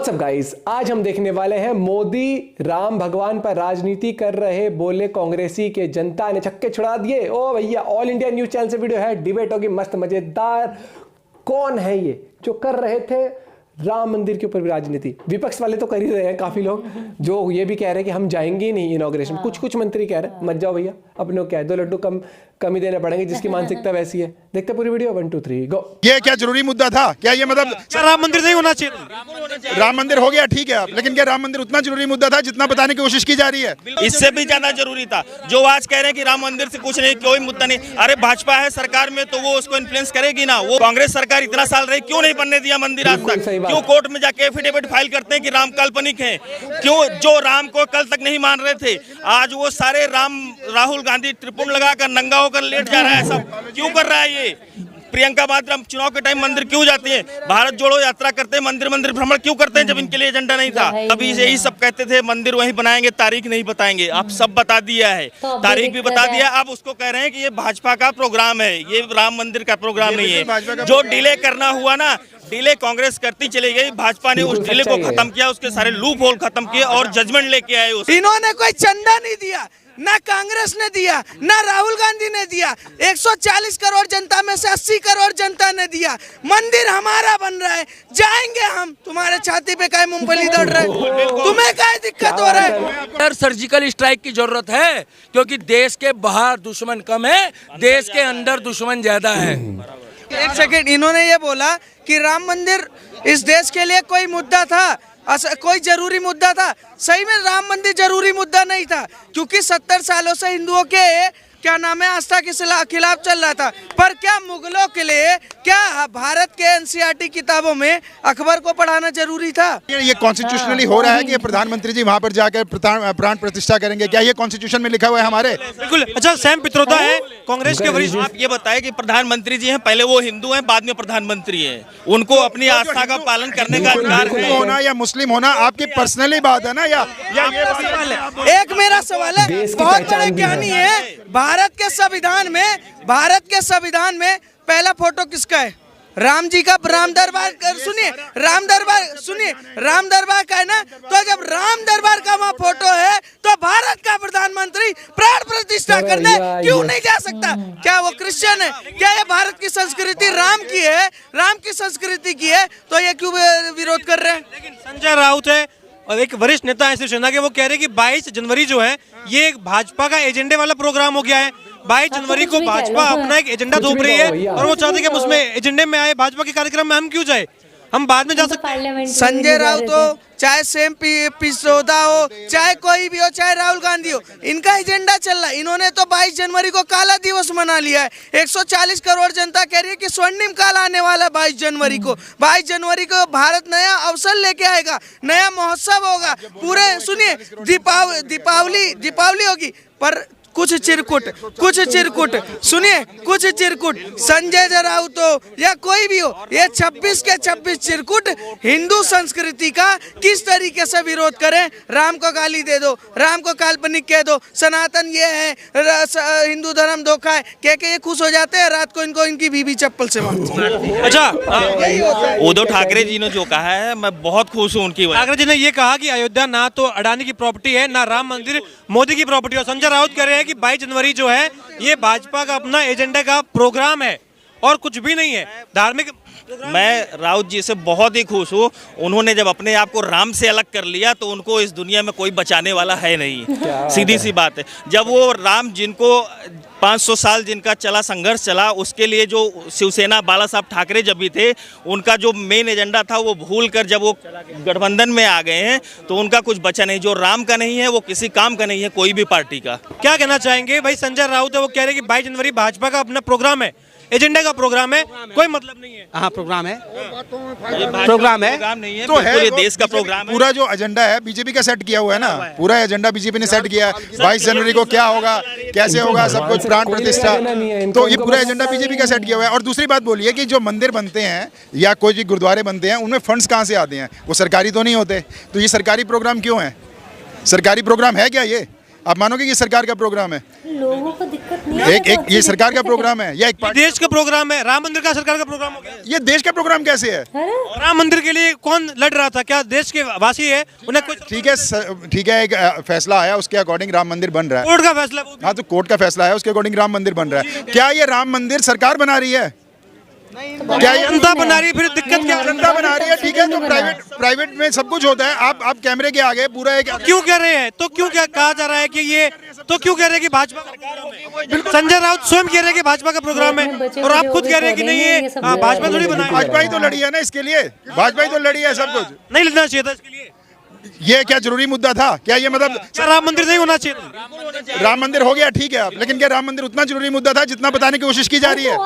WhatsApp guys, आज हम देखने वाले हैं मोदी राम भगवान पर राजनीति कर रहे बोले कांग्रेसी के जनता ने छक्के छुड़ा दिए। ओ भैया, ऑल इंडिया न्यूज चैनल से वीडियो है, डिबेट होगी मस्त मजेदार। कौन है ये जो कर रहे थे राम मंदिर के ऊपर भी राजनीति? विपक्ष वाले तो कर ही रहे हैं, काफी लोग जो ये भी कह रहे हैं कि हम जाएंगे ही नहीं इनॉग्रेशन। कुछ मंत्री कह रहे हैं मत जाओ भैया, अपने को क्या है, 2 लड्डू कम ही देने पड़ेंगे, जिसकी मानसिकता वैसी है। देखते पूरी वीडियो, 1 2 3 गो। ये क्या जरूरी मुद्दा था क्या? ये मतलब राम मंदिर नहीं होना चाहिए? राम मंदिर हो गया ठीक है, लेकिन क्या राम मंदिर उतना जरूरी मुद्दा था जितना बताने की कोशिश की जा रही है? इससे भी ज्यादा जरूरी था। जो आज कह रहे हैं कि राम मंदिर से कुछ नहीं, कोई मुद्दा नहीं। अरे भाजपा है सरकार में तो वो उसको इन्फ्लुएंस करेगी ना। वो कांग्रेस सरकार इतना साल रही, क्यों नहीं बनने दिया मंदिर आज तक? क्यों कोर्ट में जाके एफिडेविट फाइल करते हैं कि राम काल्पनिक है? क्यों जो राम को कल तक नहीं मान रहे थे, आज वो सारे राहुल गांधी त्रिपुंड लगाकर नंगा होकर लेट जा रहा है। सब क्यों कर रहा है ये? प्रियंका वाड्रा चुनाव के टाइम मंदिर क्यों जाती है? भारत जोड़ो यात्रा करते हैं, मंदिर भ्रमण क्यों करते हैं जब इनके लिए एजेंडा नहीं था? अभी यही सब कहते थे मंदिर वहीं बनाएंगे, तारीख नहीं बताएंगे। आप सब बता दिया है, तारीख भी बता दिया। अब उसको कह रहे हैं कि ये भाजपा का प्रोग्राम है, ये राम मंदिर का प्रोग्राम नहीं है। जो डिले करना हुआ ना, डिले कांग्रेस करती चली गई, भाजपा ने उस डिले को खत्म किया, उसके सारे लूप होल खत्म किए और जजमेंट लेके आए। इन्होंने कोई चंदा नहीं दिया, ना कांग्रेस ने दिया, ना राहुल गांधी ने दिया। 140 करोड़ जनता में से 80 करोड़ जनता ने दिया। मंदिर हमारा बन रहा है, जाएंगे हम। तुम्हारे छाती पे काय मूंगफली दौड़ रहा है? तुम्हें काय दिक्कत हो रहा है? सर्जिकल स्ट्राइक की जरूरत है, क्योंकि देश के बाहर दुश्मन कम है, देश के अंदर दुश्मन ज्यादा है। एक सेकंड, इन्होंने ये बोला कि राम मंदिर इस देश के लिए कोई मुद्दा था, कोई जरूरी मुद्दा था। सही में राम मंदिर जरूरी मुद्दा नहीं था, क्योंकि 70 सालों से हिंदुओं के क्या नाम है आस्था के खिलाफ चल रहा था। पर क्या मुगलों के लिए, क्या भारत के एनसीईआरटी किताबों में अकबर को पढ़ाना जरूरी था? ये कॉन्स्टिट्यूशनली हो रहा है कि प्रधानमंत्री जी वहाँ पर जाकर प्राण प्रतिष्ठा करेंगे, क्या ये कॉन्स्टिट्यूशन में लिखा हुआ है हमारे? बिल्कुल। अच्छा, सैम पित्रोदा है कांग्रेस के वरिष्ठ। आप ये बताएं कि प्रधानमंत्री जी हैं, पहले वो हिंदू हैं, बाद में प्रधानमंत्री हैं, उनको अपनी आस्था का पालन करने का अधिकार है। होना या मुस्लिम होना आपकी पर्सनली बात है ना? या एक मेरा सवाल है, बहुत बड़े ज्ञानी है, भारत के संविधान में पहला फोटो किसका है? राम जी का। राम दरबार सुनिए, राम दरबार का है ना? तो जब राम दरबार का वहाँ फोटो है तो भारत का प्रधानमंत्री प्राण प्रतिष्ठा करने क्यों नहीं जा सकता? क्या वो क्रिश्चियन है? क्या ये भारत की संस्कृति राम की है, राम की संस्कृति की है, तो ये क्यों विरोध कर रहे हैं? लेकिन संजय राउत है और एक वरिष्ठ नेता है शिवसेना के, वो कह रहे हैं कि 22 जनवरी जो है ये एक भाजपा का एजेंडे वाला प्रोग्राम हो गया है। 22 जनवरी को भाजपा अपना एक एजेंडा थोप रही है और वो चाहते हैं कि उसमें एजेंडे में आए, भाजपा के कार्यक्रम में हम क्यों जाए, हम बाद में जा सकते हैं। संजय राउत हो, चाहे सैम पित्रोदा हो, चाहे कोई भी हो, चाहे राहुल गांधी हो, इनका एजेंडा चल रहा है। इन्होंने तो 22 जनवरी को काला दिवस मना लिया है। 140 करोड़ जनता कह रही है कि स्वर्णिम काल आने वाला है 22 जनवरी को। 22 जनवरी को भारत नया अवसर लेके आएगा, नया महोत्सव होगा। पूरे सुनिए, दीपावली होगी, पर कुछ चिरकुट सुनिए, कुछ चिरकुट संजय राउत हो या कोई भी हो, ये 26 के 26 चिरकुट हिंदू संस्कृति का किस तरीके से विरोध करें। राम को गाली दे दो, राम को काल्पनिक कह दो, सनातन ये है, हिंदू धर्म धोखा है, कह के ये खुश हो जाते हैं। रात को इनको इनकी बीबी चप्पल से मारती है। अच्छा, उद्धव ठाकरे जी ने जो कहा है, मैं बहुत खुश हूँ उनकी वजह। ठाकरे जी ने ये कहा कि अयोध्या ना तो अडानी की प्रॉपर्टी है, ना राम मंदिर मोदी की प्रॉपर्टी है। संजय राउत कह रहे हैं कि 22 जनवरी जो है ये भाजपा का अपना एजेंडा का प्रोग्राम है और कुछ भी नहीं है धार्मिक। मैं राउत जी से बहुत ही खुश हूँ। उन्होंने जब अपने आप को राम से अलग कर लिया तो उनको इस दुनिया में कोई बचाने वाला है नहीं। सीधी सी बात है। जब वो राम, जिनको 500 साल जिनका चला संघर्ष चला, उसके लिए जो शिवसेना बाला साहब ठाकरे जब भी थे, उनका जो मेन एजेंडा था वो भूल कर जब वो गठबंधन में आ गए हैं तो उनका कुछ बचा नहीं। जो राम का नहीं है वो किसी काम का नहीं है, कोई भी पार्टी का। क्या कहना चाहेंगे भाई? संजय राउत है, वो कह रहे हैं कि 22 जनवरी भाजपा का अपना प्रोग्राम है, एजेंडा का प्रोग्राम है, कोई मतलब नहीं है। हाँ, प्रोग्राम है प्रोग्राम नहीं है, तो है पूरे देश का प्रोग्राम है। पूरा जो एजेंडा है बीजेपी का सेट किया हुआ है ना, पूरा एजेंडा बीजेपी ने सेट किया है। 22 जनवरी को क्या होगा, कैसे होगा, सब कुछ प्राण प्रतिष्ठा, तो ये पूरा एजेंडा बीजेपी का सेट किया हुआ है। और दूसरी बात बोलिए कि जो मंदिर बनते हैं या कोई भी गुरुद्वारे बनते हैं, उनमें फंड्स कहाँ से आते हैं? वो सरकारी तो नहीं होते, तो ये सरकारी प्रोग्राम क्यों है? सरकारी प्रोग्राम है क्या ये? आप मानोगे कि सरकार का प्रोग्राम है? लोगों को दिक्कत नहीं एक ये सरकार का प्रोग्राम है या एक ये पार्टी? देश का प्रोग्राम है, राम मंदिर का सरकार का प्रोग्राम हो गया। ये देश का प्रोग्राम कैसे है? राम मंदिर के लिए कौन लड़ रहा था? क्या देश के वासी है उन्हें कोई ठीक है, एक फैसला आया, उसके अकॉर्डिंग राम मंदिर बन रहा है। कोर्ट का फैसला है वो भी। हाँ, तो कोर्ट का फैसला है, उसके अकॉर्डिंग राम मंदिर बन रहा है। क्या ये राम मंदिर सरकार बना रही है? क्या ये जनता बना रही है, फिर दिक्कत क्या है? जनता बना रही है? ठीक है, तो प्राइवेट में सब कुछ होता है। आप कैमरे के आगे पूरा एक क्यों कह रहे हैं? तो क्यों क्या कहा जा रहा है कि ये, तो क्यों कह रहे हैं कि भाजपा का? संजय राउत स्वयं कह रहे हैं कि भाजपा का प्रोग्राम है और आप खुद कह रहे हैं कि नहीं ये भाजपा थोड़ी बनाया। भाजपा ही तो लड़ी है ना इसके लिए, भाजपा ही तो लड़ी है सब कुछ। नहीं लड़ना चाहिए था इसके लिए। ये क्या जरूरी मुद्दा था? क्या ये मतलब क्या राम मंदिर नहीं होना चाहिए? राम मंदिर हो गया ठीक है अब, लेकिन क्या राम मंदिर उतना जरूरी मुद्दा था जितना बताने की कोशिश की जा रही है?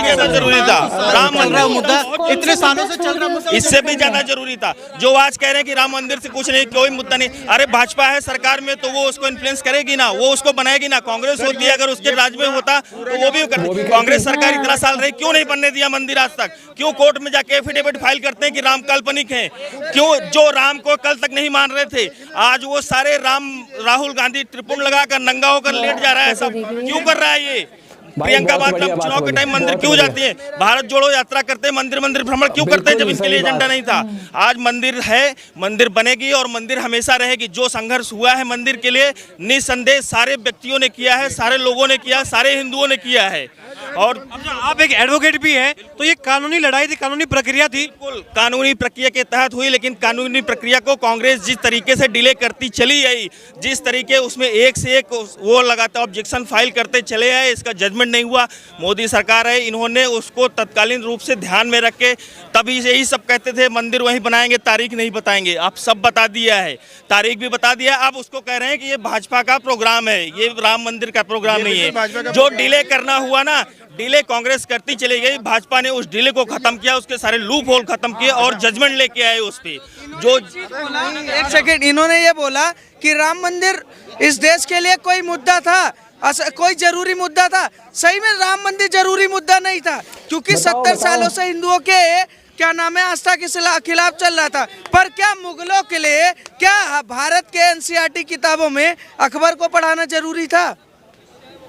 ज्यादा जरूरी था राम मंदिर मुद्दा, इतने सालों से चल रहा, इससे भी ज्यादा जरूरी था। जो आज कह रहे हैं कि राम मंदिर से कुछ नहीं, कोई मुद्दा नहीं, अरे भाजपा है सरकार में तो वो उसको इन्फ्लुएंस करेगी ना, वो उसको बनाएगी ना। कांग्रेस होती है, अगर उसके राज में होता तो वो भी करती। कांग्रेस सरकार इतना साल रही, क्यों नहीं बनने दिया मंदिर आज तक? क्यों कोर्ट में जाके एफिडेविट फाइल करते हैं कि राम काल्पनिक है? क्यों जो राम को कल तक नहीं मान रहे थे, आज वो सारे राहुल गांधी त्रिपुंड लगाकर नंगा होकर लेट जा रहा है? सब क्यों कर रहा है ये? प्रियंका वाड्रा चुनाव के टाइम मंदिर क्यों जाती है? भारत जोड़ो यात्रा करते हैं, मंदिर भ्रमण क्यों करते हैं जब इनके लिए एजेंडा नहीं था? आज मंदिर है, मंदिर बनेगी और मंदिर हमेशा रहेगी। जो संघर्ष हुआ है मंदिर के लिए निसंदेह सारे व्यक्तियों ने किया है, सारे लोगों ने किया, सारे हिंदुओं ने किया है। और आप एक एडवोकेट भी हैं, तो ये कानूनी लड़ाई थी, कानूनी प्रक्रिया थी। बिल्कुल कानूनी प्रक्रिया के तहत हुई, लेकिन कानूनी प्रक्रिया को कांग्रेस जिस तरीके से डिले करती चली आई, जिस तरीके उसमें एक से एक वो लगातार ऑब्जेक्शन फाइल करते चले आए, इसका जजमेंट नहीं हुआ। मोदी सरकार है, इन्होंने उसको तत्कालीन रूप से ध्यान में रख के, तभी यही सब कहते थे मंदिर वहीं बनाएंगे, तारीख नहीं बताएंगे। आप सब बता दिया है, तारीख भी बता दिया। अब उसको कह रहे हैं कि ये भाजपा का प्रोग्राम है, ये राम मंदिर का प्रोग्राम नहीं है। जो डिले करना हुआ ना, डिले कांग्रेस करती चली गई, भाजपा ने उस डिले को खत्म किया, उसके सारे लूप होल खत्म किए और जजमेंट लेके आए उस पे। जो एक सेकंड, इन्होंने ये बोला कि राम मंदिर इस देश के लिए कोई मुद्दा था, कोई जरूरी मुद्दा था। सही में राम मंदिर जरूरी मुद्दा नहीं था, क्योंकि 70 सालों से हिंदुओं के क्या नाम है आस्था के खिलाफ चल रहा था। पर क्या मुगलों के लिए, क्या भारत के एनसीईआरटी किताबों में अकबर को पढ़ाना जरूरी था?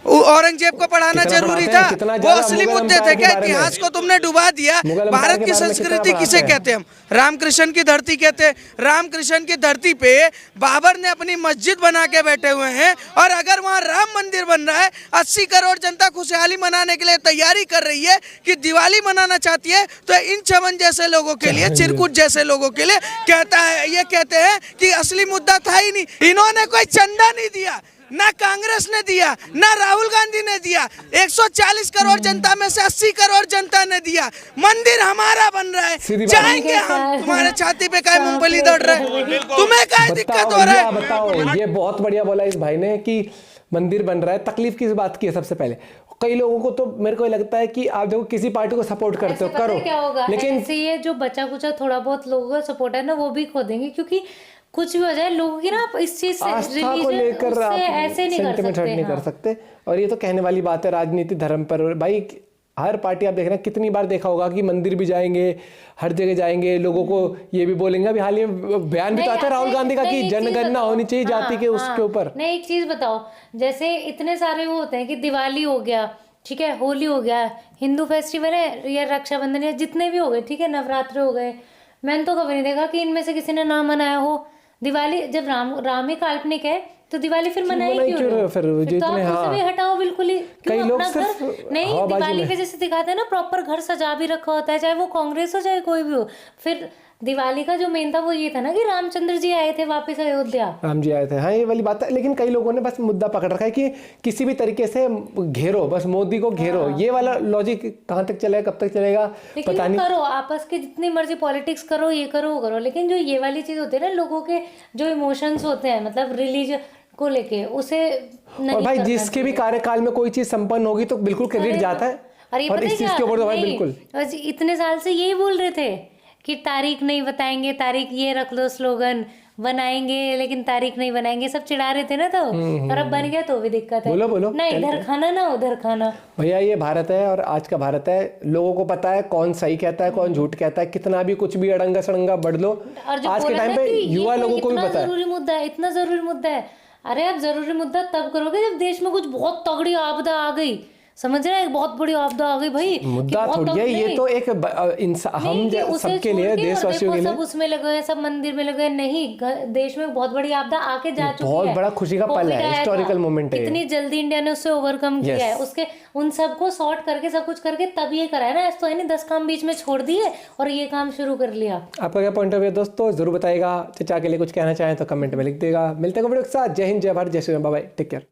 औरंगजेब को पढ़ाना जरूरी था? वो असली मुद्दे थे क्या? इतिहास को तुमने डुबा दिया। भारत की संस्कृति किसे कहते हैं हम? रामकृष्ण की धरती कहते हैं। रामकृष्ण की धरती पे बाबर ने अपनी मस्जिद बना के बैठे हुए हैं, और अगर वहाँ राम मंदिर बन रहा है, 80 करोड़ जनता खुशहाली मनाने के लिए तैयारी कर रही है कि दिवाली मनाना चाहती है, तो इन चमन जैसे लोगों के लिए, चिरकुट जैसे लोगों के लिए कहता है, ये कहते हैं कि असली मुद्दा था ही नहीं। इन्होंने कोई चंदा नहीं दिया, ना कांग्रेस ने दिया, ना राहुल गांधी ने दिया। 140 करोड़ जनता में से 80 करोड़ जनता ने दिया। मंदिर हमारा बन रहा है, जाएंगे हम। तुम्हारे छाती पे काय मूंगफली दौड़ रहा है? तुम्हें काय दिक्कत हो रहा है? बताओ, ये बहुत बढ़िया बोला इस भाई ने कि मंदिर बन रहा है। तकलीफ किस बात की है? सबसे पहले कई लोगों को तो मेरे को लगता है कि आप देखो किसी पार्टी को सपोर्ट करते हो, करो, क्या होगा, लेकिन ऐसे ये जो बचा कुचा थोड़ा बहुत लोगों का सपोर्ट है ना, वो भी खो देंगे। क्योंकि कुछ भी हो जाए, लोगों की ना इस चीज से, आस्था को लेकर आप ऐसे नहीं कर सकते। और ये तो कहने वाली बात है, राजनीति धर्म पर। भाई हर पार्टी आप देख रहे हैं, कितनी बार देखा होगा कि मंदिर भी जाएंगे, हर जगह जाएंगे, लोगों को ये भी बोलेंगे। अभी हाल ही में बयान भी तो आता है राहुल गांधी का कि जनगणना होनी चाहिए जाति के उसके ऊपर। नहीं, एक चीज बताओ, जैसे इतने सारे वो होते हैं कि दिवाली हो गया, ठीक है, होली हो गया, हिंदू फेस्टिवल है, या रक्षाबंधन, या जितने भी हो गए, ठीक है, नवरात्र हो गए, मैंने तो कभी नहीं देखा कि इनमें से किसी ने ना मनाया हो दिवाली। जब राम ही काल्पनिक है तो दिवाली फिर मनाई क्यों? फिर तो आप उसे भी हटाओ बिल्कुल ही। कई लोग नहीं, दिवाली के जैसे दिखाते हैं ना, प्रॉपर घर सजा भी रखा होता है, चाहे वो कांग्रेस हो चाहे कोई भी हो। फिर दिवाली का जो मेन था वो ये था ना कि रामचंद्र जी आए थे वापस अयोध्या, राम जी आए थे, हाँ ये वाली बात है। लेकिन कई लोगों ने बस मुद्दा पकड़ रखा है कि किसी भी तरीके से घेरो, बस मोदी को घेरो। ये वाला लॉजिक कहाँ तक चलेगा, कब तक चलेगा पता नहीं। करो आपस के जितनी मर्जी पॉलिटिक्स करो, ये करो वो करो, लेकिन जो ये वाली चीज होती है ना, लोगों के जो इमोशंस होते हैं, मतलब रिलीजन को लेके, उसे नहीं। और भाई जिसके भी कार्यकाल में कोई चीज संपन्न होगी तो बिल्कुल क्रेडिट जाता है। और इस चीज के ऊपर तो भाई बिल्कुल इतने साल से यही बोल रहे थे कि तारीख नहीं बताएंगे, तारीख ये रख लो, स्लोगन बनाएंगे लेकिन तारीख नहीं बनाएंगे, सब चिढ़ा रहे थे ना। तो और अब बन गया तो भी दिक्कत है। बोलो ना इधर खाना ना उधर खाना। भैया ये भारत है, और आज का भारत है, लोगों को पता है कौन सही कहता है कौन झूठ कहता है। कितना भी कुछ भी अड़ंगा सड़ंगा बढ़ लो, आज के टाइम पे युवा लोगों को भी पता है। जरूरी मुद्दा है, इतना जरूरी मुद्दा है। अरे आप जरूरी मुद्दा तब करोगे जब देश में कुछ बहुत तगड़ी आपदा आ गई, समझ रहे हैं, एक बहुत बड़ी आपदा आ गई भाई। मुद्दा थोड़ी है ये, तो एक हम सबके लिए, देशवासियों के लिए। सब उसमें लगे हैं, सब मंदिर में लगे हैं, नहीं, देश में बहुत बड़ी आपदा आके जा चुकी है, बहुत बड़ा खुशी का पल है, हिस्टोरिकल मोमेंट है। इतनी जल्दी इंडिया ने उससे ओवरकम किया है, उसके उन सबको सॉर्ट करके सब कुछ करके तब ये करा है ना, ऐसा तो है नहीं 10 काम बीच में छोड़ दिए और ये काम शुरू कर लिया। आपका क्या पॉइंट ऑफ व्यू दोस्तों, जरूर बताइएगा। चचा के लिए कुछ कहना चाहें तो कमेंट में लिख देगा। मिलते हैं वीडियो के साथ। जय हिंद, जय भारत, जय Shri Ram, bye bye, take care.